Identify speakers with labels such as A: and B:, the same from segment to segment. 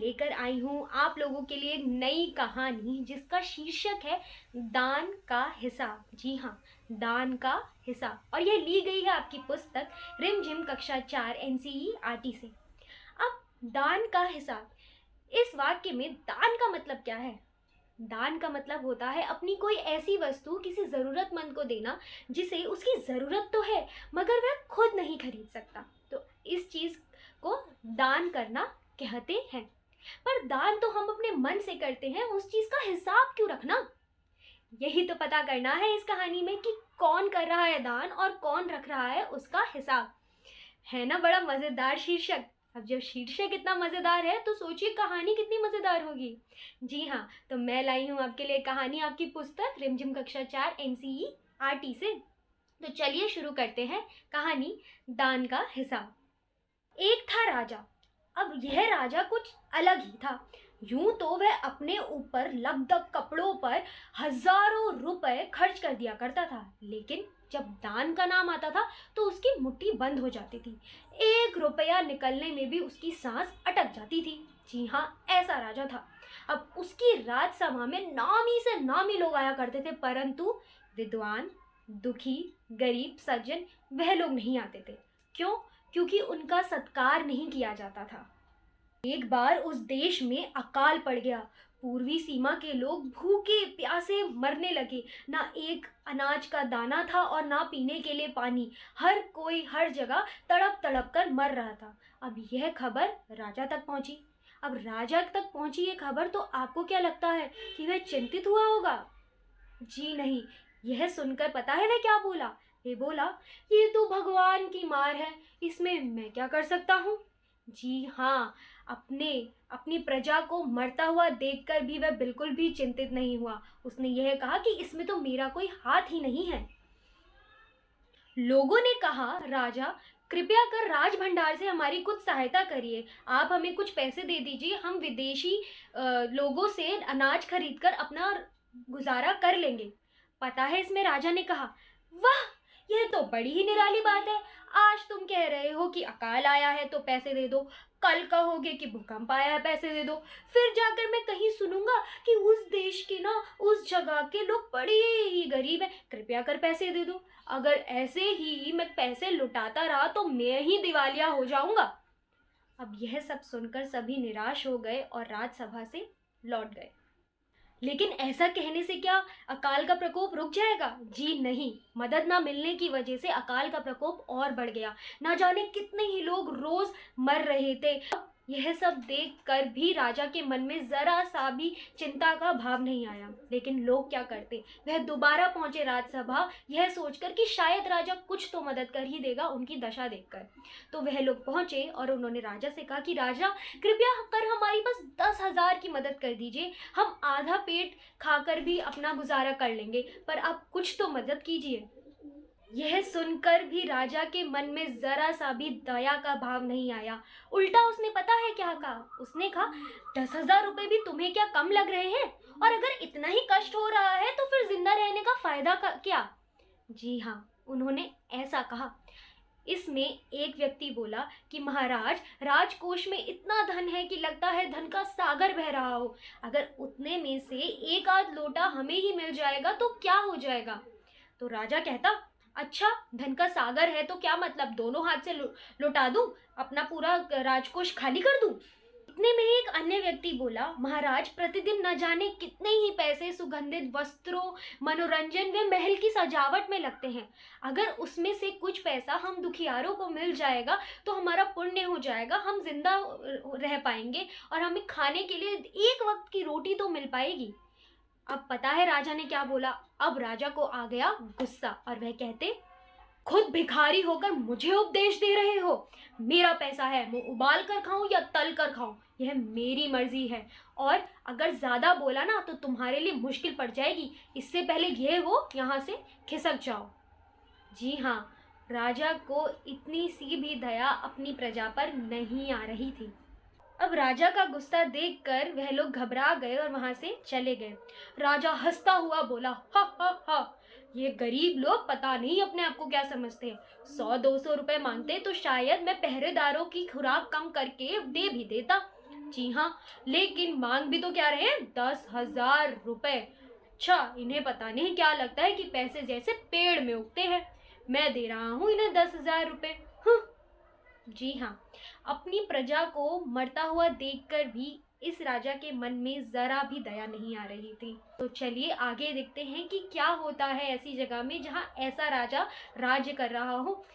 A: लेकर आई हूँ आप लोगों के लिए एक नई कहानी जिसका शीर्षक है दान का हिसाब। जी हाँ, दान का हिसाब। और यह ली गई है आपकी पुस्तक रिमझिम कक्षा 4 एनसीईआरटी से। अब दान का हिसाब, इस वाक्य में दान का मतलब क्या है? दान का मतलब होता है अपनी कोई ऐसी वस्तु किसी ज़रूरतमंद को देना जिसे उसकी ज़रूरत तो है मगर वह खुद नहीं खरीद सकता। तो इस चीज़ को दान करना कहते हैं। पर दान तो हम अपने मन से करते हैं, उस चीज़ का हिसाब क्यों रखना? यही तो पता करना है इस कहानी में कि कौन कर रहा है दान और कौन रख रहा है उसका हिसाब। है ना बड़ा मज़ेदार शीर्षक। अब जब शीर्षक इतना मज़ेदार है तो सोचिए कहानी कितनी मज़ेदार होगी। जी हाँ, तो मैं लाई हूँ आपके लिए कहानी आपकी पुस्तक रिमझिम कक्षा 4 एनसीईआरटी से। तो चलिए शुरू करते हैं कहानी दान का हिसाब। एक था राजा। अब यह राजा कुछ अलग ही था। यूं तो वह अपने ऊपर लगदग कपड़ों पर हजारों रुपए खर्च कर दिया करता था, लेकिन जब दान का नाम आता था तो उसकी मुट्ठी बंद हो जाती थी। 1 रुपया निकलने में भी उसकी सांस अटक जाती थी। जी हाँ, ऐसा राजा था। अब उसकी राजसभा में नामी से नामी लोग आया करते थे, परंतु विद्वान, दुखी, गरीब, सज्जन वह लोग नहीं आते थे। क्यों? क्योंकि उनका सत्कार नहीं किया जाता था। एक बार उस देश में अकाल पड़ गया। पूर्वी सीमा के लोग भूखे प्यासे मरने लगे। ना एक अनाज का दाना था और ना पीने के लिए पानी। हर कोई हर जगह तड़प तड़प कर मर रहा था। अब यह खबर राजा तक पहुंची। अब राजा तक पहुंची ये खबर तो आपको क्या लगता है कि वह चिंतित हुआ होगा? जी नहीं। यह सुनकर पता है वह क्या बोला? ये बोला, ये तो भगवान की मार है, इसमें मैं क्या कर सकता हूँ? जी हाँ, अपनी प्रजा को मरता हुआ देखकर भी वह बिल्कुल भी चिंतित नहीं हुआ। उसने यह कहा कि इसमें तो मेरा कोई हाथ ही नहीं है। लोगों ने कहा, राजा कृपया कर राज भंडार से हमारी कुछ सहायता करिए। आप हमें कुछ पैसे दे दीजिए, हम विदेशी लोगों से अनाज खरीदकर अपना गुजारा कर लेंगे। पता है इसमें राजा ने कहा, वाह, यह तो बड़ी ही निराली बात है। आज तुम कह रहे हो कि अकाल आया है तो पैसे दे दो, कल कहोगे कि भूकंप आया है पैसे दे दो, फिर जाकर मैं कहीं सुनूंगा कि उस देश के ना उस जगह के लोग बड़े ही गरीब हैं, कृपया कर पैसे दे दो। अगर ऐसे ही मैं पैसे लुटाता रहा तो मैं ही दिवालिया हो जाऊंगा। अब यह सब सुनकर सभी निराश हो गए और राजसभा से लौट गए। लेकिन ऐसा कहने से क्या अकाल का प्रकोप रुक जाएगा? जी नहीं। मदद ना मिलने की वजह से अकाल का प्रकोप और बढ़ गया। ना जाने कितने ही लोग रोज मर रहे थे। यह सब देखकर भी राजा के मन में जरा सा भी चिंता का भाव नहीं आया। लेकिन लोग क्या करते, वह दोबारा पहुंचे राजसभा यह सोचकर कि शायद राजा कुछ तो मदद कर ही देगा उनकी दशा देखकर। तो वह लोग पहुंचे और उन्होंने राजा से कहा कि राजा कृपया कर हमारी बस 10,000 की मदद कर दीजिए, हम आधा पेट खाकर भी अपना गुजारा कर लेंगे, पर आप कुछ तो मदद कीजिए। यह सुनकर भी राजा के मन में जरा सा भी दया का भाव नहीं आया। उल्टा उसने पता है क्या कहा? उसने कहा, 10,000 रुपए भी तुम्हें क्या कम लग रहे हैं? और अगर इतना ही कष्ट हो रहा है तो फिर जिंदा रहने का फायदा क्या? जी हाँ, उन्होंने ऐसा कहा। इसमें एक व्यक्ति बोला कि महाराज, राजकोष में इतना धन है कि लगता है धन का सागर बह रहा हो। अगर उतने में से एक आध लोटा हमें ही मिल जाएगा तो क्या हो जाएगा? तो राजा कहता, अच्छा, धन का सागर है तो क्या मतलब, दोनों हाथ से लुटा दूं, अपना पूरा राजकोष खाली कर दूं? इतने में एक अन्य व्यक्ति बोला, महाराज प्रतिदिन न जाने कितने ही पैसे सुगंधित वस्त्रों, मनोरंजन व महल की सजावट में लगते हैं। अगर उसमें से कुछ पैसा हम दुखियारों को मिल जाएगा तो हमारा पुण्य हो जाएगा, हम जिंदा रह पाएंगे और हमें खाने के लिए एक वक्त की रोटी तो मिल पाएगी। अब पता है राजा ने क्या बोला? अब राजा को आ गया गुस्सा और वह कहते, खुद भिखारी होकर मुझे उपदेश दे रहे हो? मेरा पैसा है, मैं उबाल कर खाऊं या तल कर खाऊं, यह मेरी मर्जी है। और अगर ज्यादा बोला ना तो तुम्हारे लिए मुश्किल पड़ जाएगी। इससे पहले ये वो यहाँ से खिसक जाओ। जी हाँ, राजा को इतनी सी भी दया अपनी प्रजा पर नहीं आ रही थी। अब राजा का गुस्सा देखकर वह लोग घबरा गए और वहां से चले गए। राजा हंसता हुआ बोला, हा हा हा, ये गरीब लोग पता नहीं अपने आप को क्या समझते हैं। 100-200 रुपए मांगते तो शायद मैं पहरेदारों की खुराक कम करके दे भी देता। जी हाँ, लेकिन मांग भी तो क्या रहे हैं, 10,000 रुपए। अच्छा, इन्हें पता नहीं क्या लगता है कि पैसे जैसे पेड़ में उगते हैं। मैं दे रहा हूँ इन्हें 10,000 रुपए। जी हाँ, अपनी प्रजा को मरता हुआ देखकर भी इस राजा के मन में जरा भी दया नहीं आ रही थी। तो चलिए आगे देखते हैं कि क्या होता है ऐसी जगह में जहाँ ऐसा राजा राज्य कर रहा हो।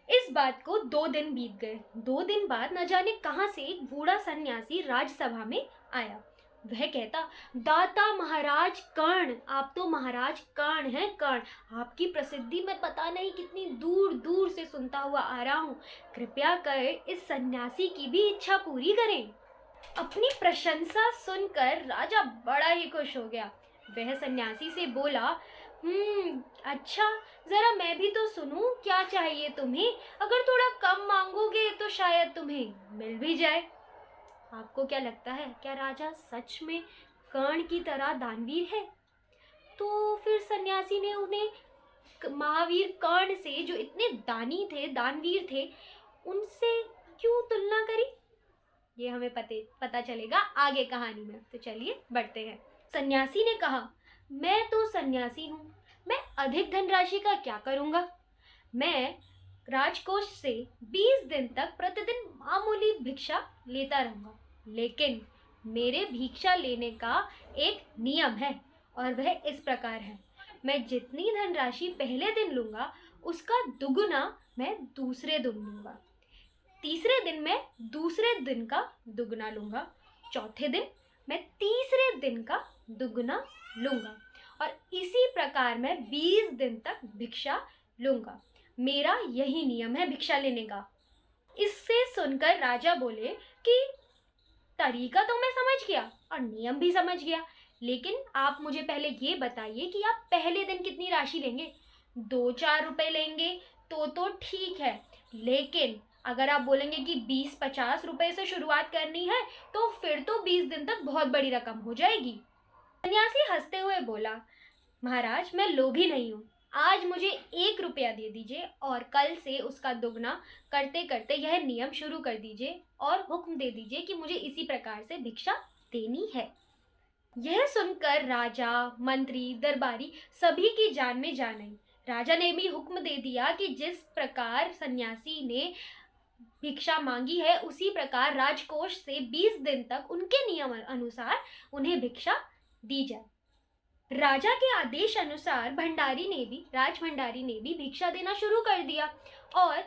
A: इस बात को 2 दिन बीत गए। 2 दिन बाद न जाने कहाँ से एक बूढ़ा सन्यासी राजसभा में आया। वह कहता, दाता महाराज कर्ण, आप तो महाराज कर्ण हैं कर्ण, आपकी प्रसिद्धि मैं पता नहीं कितनी दूर दूर से सुनता हुआ आ रहा हूँ। कृपया कर इस सन्यासी की भी इच्छा पूरी करें। अपनी प्रशंसा सुनकर राजा बड़ा ही खुश हो गया। वह सन्यासी से बोला, अच्छा, जरा मैं भी तो सुनूं, क्या चाहिए तुम्हें? अगर थोड़ा कम मांगोगे तो शायद तुम्हें मिल भी जाए। आपको क्या लगता है, क्या राजा सच में कर्ण की तरह दानवीर है? तो फिर सन्यासी ने उन्हें महावीर कर्ण से, जो इतने दानी थे, दानवीर थे, उनसे क्यों तुलना करी? ये हमें पता चलेगा आगे कहानी में। तो चलिए बढ़ते हैं। सन्यासी ने कहा, मैं तो सन्यासी हूँ, मैं अधिक धनराशि का क्या करूँगा? मैं राजकोष से 20 दिन तक प्रतिदिन मामूली भिक्षा लेता रहूँगा, लेकिन मेरे भिक्षा लेने का एक नियम है और वह इस प्रकार है, मैं जितनी धनराशि पहले दिन लूँगा उसका दुगुना मैं दूसरे दिन लूँगा, तीसरे दिन मैं दूसरे दिन का दुगना लूँगा, चौथे दिन मैं तीसरे दिन का दुगना लूँगा और इसी प्रकार मैं 20 दिन तक भिक्षा लूँगा। मेरा यही नियम है भिक्षा लेने का। इससे सुनकर राजा बोले कि तरीका तो मैं समझ गया और नियम भी समझ गया, लेकिन आप मुझे पहले ये बताइए कि आप पहले दिन कितनी राशि लेंगे? 2-4 रुपए लेंगे तो ठीक है, लेकिन अगर आप बोलेंगे कि 20-50 रुपए से शुरुआत करनी है तो फिर तो 20 दिन तक बहुत बड़ी रकम हो जाएगी। सन्यासी हंसते हुए बोला, महाराज मैं लोभी नहीं हूँ, आज मुझे 1 रुपया दे दीजिए और कल से उसका दुगना करते करते यह नियम शुरू कर दीजिए और हुक्म दे दीजिए कि मुझे इसी प्रकार से भिक्षा देनी है। यह सुनकर राजा, मंत्री, दरबारी सभी की जान में जान आई। राजा ने भी हुक्म दे दिया कि जिस प्रकार सन्यासी ने भिक्षा मांगी है उसी प्रकार राजकोष से 20 दिन तक उनके नियम अनुसार उन्हें भिक्षा दी जाए। राजा के आदेश अनुसार राजभंडारी ने भी भिक्षा देना शुरू कर दिया और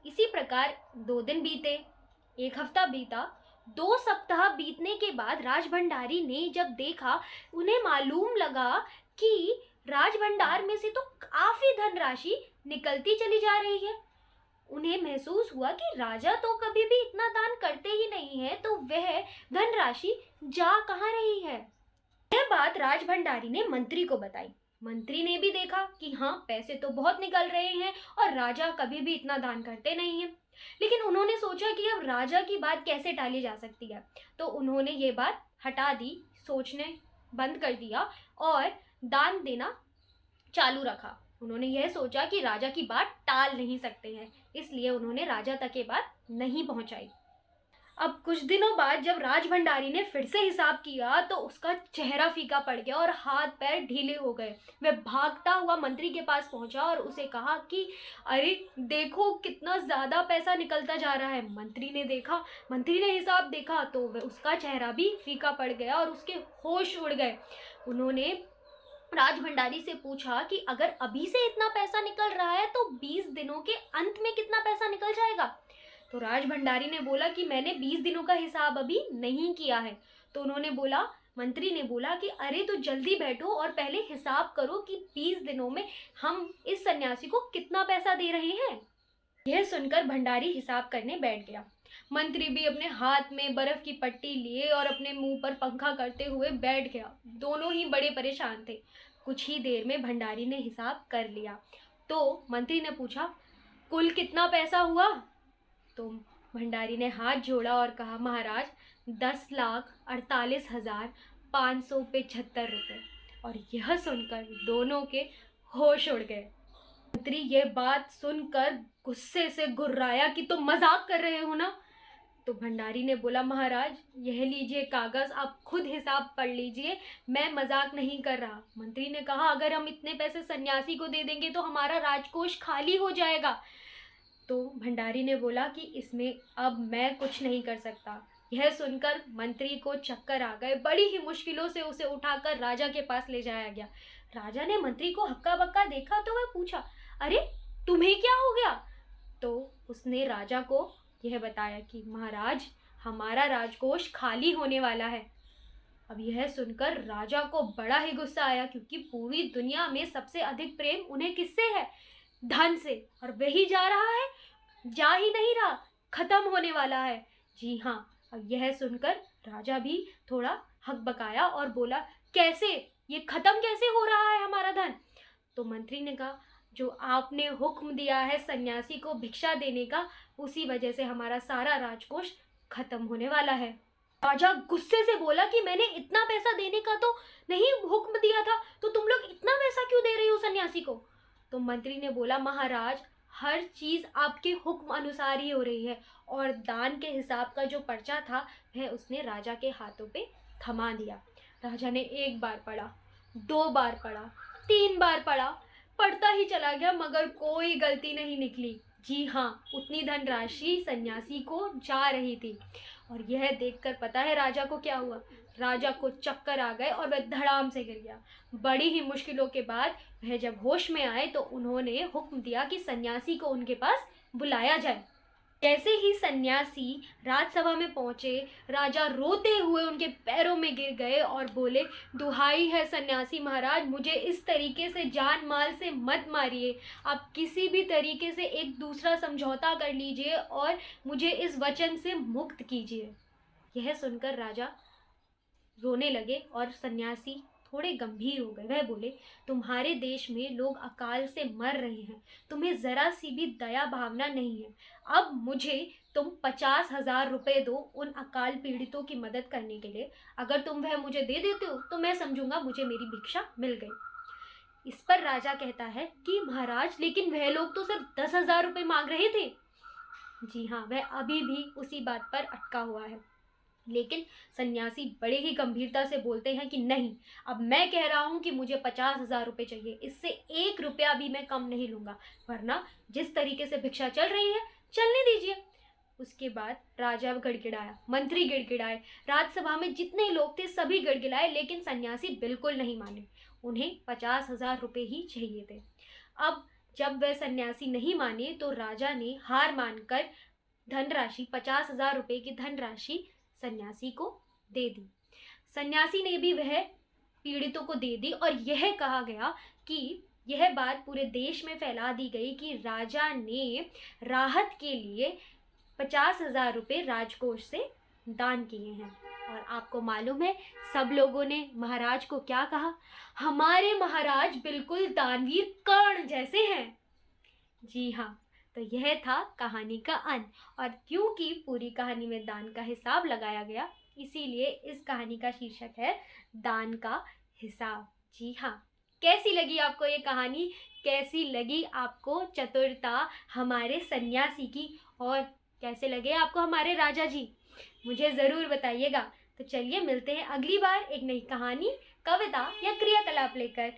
A: इसी प्रकार 2 दिन बीते, 1 हफ्ता बीता, 2 सप्ताह बीतने के बाद राजभंडारी ने जब देखा, उन्हें मालूम लगा कि राजभंडार में से तो काफी धनराशि निकलती चली जा रही है। उन्हें महसूस हुआ कि राजा तो कभी भी इतना दान करते ही नहीं है, तो वह धनराशि जा कहाँ रही है? यह बात राजभंडारी ने मंत्री को बताई। मंत्री ने भी देखा कि हाँ, पैसे तो बहुत निकल रहे हैं और राजा कभी भी इतना दान करते नहीं हैं। लेकिन उन्होंने सोचा कि अब राजा की बात कैसे टाली जा सकती है, तो उन्होंने ये बात हटा दी, सोचने बंद कर दिया और दान देना चालू रखा। उन्होंने यह सोचा कि राजा की बात टाल नहीं सकते हैं, इसलिए उन्होंने राजा तक ये बात नहीं पहुंचाई। अब कुछ दिनों बाद जब राजभंडारी ने फिर से हिसाब किया तो उसका चेहरा फीका पड़ गया और हाथ पैर ढीले हो गए। वह भागता हुआ मंत्री के पास पहुंचा और उसे कहा कि अरे देखो कितना ज़्यादा पैसा निकलता जा रहा है। मंत्री ने हिसाब देखा तो वह उसका चेहरा भी फीका पड़ गया और उसके होश उड़ गए। उन्होंने राजभंडारी से पूछा कि अगर अभी से इतना पैसा निकल रहा है तो 20 दिनों के अंत में कितना पैसा निकल जाएगा? तो राजभंडारी ने बोला कि मैंने 20 दिनों का हिसाब अभी नहीं किया है। तो मंत्री ने बोला कि अरे तो जल्दी बैठो और पहले हिसाब करो कि 20 दिनों में हम इस सन्यासी को कितना पैसा दे रहे हैं। यह सुनकर भंडारी हिसाब करने बैठ गया। मंत्री भी अपने हाथ में बर्फ की पट्टी लिए और अपने मुंह पर पंखा करते हुए बैठ गया। दोनों ही बड़े परेशान थे। कुछ ही देर में भंडारी ने हिसाब कर लिया तो मंत्री ने पूछा, कुल कितना पैसा हुआ? तो भंडारी ने हाथ जोड़ा और कहा, महाराज 10,48,575 रुपये। और यह सुनकर दोनों के होश उड़ गए। मंत्री यह बात सुनकर गुस्से से गुर्राया कि तुम मजाक कर रहे हो ना? तो भंडारी ने बोला, महाराज यह लीजिए कागज़, आप खुद हिसाब पढ़ लीजिए, मैं मजाक नहीं कर रहा। मंत्री ने कहा, अगर हम इतने पैसे सन्यासी को दे देंगे तो हमारा राजकोष खाली हो जाएगा। तो भंडारी ने बोला कि इसमें अब मैं कुछ नहीं कर सकता। यह सुनकर मंत्री को चक्कर आ गए। बड़ी ही मुश्किलों से उसे उठाकर राजा के पास ले जाया गया। राजा ने मंत्री को हक्का बक्का देखा तो वह पूछा, अरे तुम्हें क्या हो गया? तो उसने राजा को यह बताया कि महाराज, हमारा राजकोष खाली होने वाला है। अब यह सुनकर राजा को बड़ा ही गुस्सा आया, क्योंकि पूरी दुनिया में सबसे अधिक प्रेम उन्हें किससे है? धन से। और वही जा रहा है, जा ही नहीं रहा, खत्म होने वाला है। जी हाँ। अब यह सुनकर राजा भी थोड़ा हकबकाया और बोला, कैसे, ये खत्म कैसे हो रहा है हमारा धन? तो मंत्री ने कहा, जो आपने हुक्म दिया है सन्यासी को भिक्षा देने का, उसी वजह से हमारा सारा राजकोष खत्म होने वाला है। राजा गुस्से से बोला कि मैंने इतना पैसा देने का तो नहीं हुक्म दिया था, तो तुम लोग इतना पैसा क्यों दे रही हो सन्यासी को? तो मंत्री ने बोला, महाराज हर चीज़ आपके हुक्म अनुसार ही हो रही है। और दान के हिसाब का जो पर्चा था वह उसने राजा के हाथों पे थमा दिया। राजा ने 1 बार पढ़ा, 2 बार पढ़ा, 3 बार पढ़ा, पढ़ता ही चला गया, मगर कोई गलती नहीं निकली। जी हाँ, उतनी धनराशि सन्यासी को जा रही थी। और यह देखकर पता है राजा को क्या हुआ? राजा को चक्कर आ गए और वह धड़ाम से गिर गया। बड़ी ही मुश्किलों के बाद वह जब होश में आए तो उन्होंने हुक्म दिया कि सन्यासी को उनके पास बुलाया जाए। जैसे ही सन्यासी राजसभा में पहुंचे, राजा रोते हुए उनके पैरों में गिर गए और बोले, दुहाई है सन्यासी महाराज, मुझे इस तरीके से जान माल से मत मारिए। आप किसी भी तरीके से एक दूसरा समझौता कर लीजिए और मुझे इस वचन से मुक्त कीजिए। यह सुनकर राजा रोने लगे और सन्यासी थोड़े गंभीर हो गए। वह बोले, तुम्हारे देश में लोग अकाल से मर रहे हैं, तुम्हें ज़रा सी भी दया भावना नहीं है। अब मुझे तुम 50,000 रुपये दो उन अकाल पीड़ितों की मदद करने के लिए। अगर तुम वह मुझे दे देते हो तो मैं समझूंगा मुझे मेरी भिक्षा मिल गई। इस पर राजा कहता है कि महाराज, लेकिन वह लोग तो सिर्फ 10,000 रुपये मांग रहे थे। जी हाँ, वह अभी भी उसी बात पर अटका हुआ है। लेकिन सन्यासी बड़े ही गंभीरता से बोलते हैं कि नहीं, अब मैं कह रहा हूँ कि मुझे 50,000 रुपये चाहिए, इससे 1 रुपया भी मैं कम नहीं लूँगा, वरना जिस तरीके से भिक्षा चल रही है चलने दीजिए। उसके बाद राजा गिड़गिड़ाया, मंत्री गिड़गिड़ाए, राजसभा में जितने लोग थे सभी गिड़गिड़ाए, लेकिन सन्यासी बिल्कुल नहीं माने। उन्हें 50,000 रुपये ही चाहिए थे। अब जब वह सन्यासी नहीं माने तो राजा ने हार मानकर धनराशि 50,000 रुपये की धनराशि सन्यासी को दे दी। सन्यासी ने भी वह पीड़ितों को दे दी और यह कहा गया कि यह बात पूरे देश में फैला दी गई कि राजा ने राहत के लिए 50,000 रुपये राजकोष से दान किए हैं। और आपको मालूम है सब लोगों ने महाराज को क्या कहा? हमारे महाराज बिल्कुल दानवीर कर्ण जैसे हैं। जी हाँ, तो यह था कहानी का अंत। और क्योंकि पूरी कहानी में दान का हिसाब लगाया गया, इसीलिए इस कहानी का शीर्षक है दान का हिसाब। जी हाँ, कैसी लगी आपको ये कहानी? कैसी लगी आपको चतुरता हमारे सन्यासी की? और कैसे लगे आपको हमारे राजा जी? मुझे ज़रूर बताइएगा। तो चलिए मिलते हैं अगली बार एक नई कहानी, कविता या क्रियाकलाप लेकर।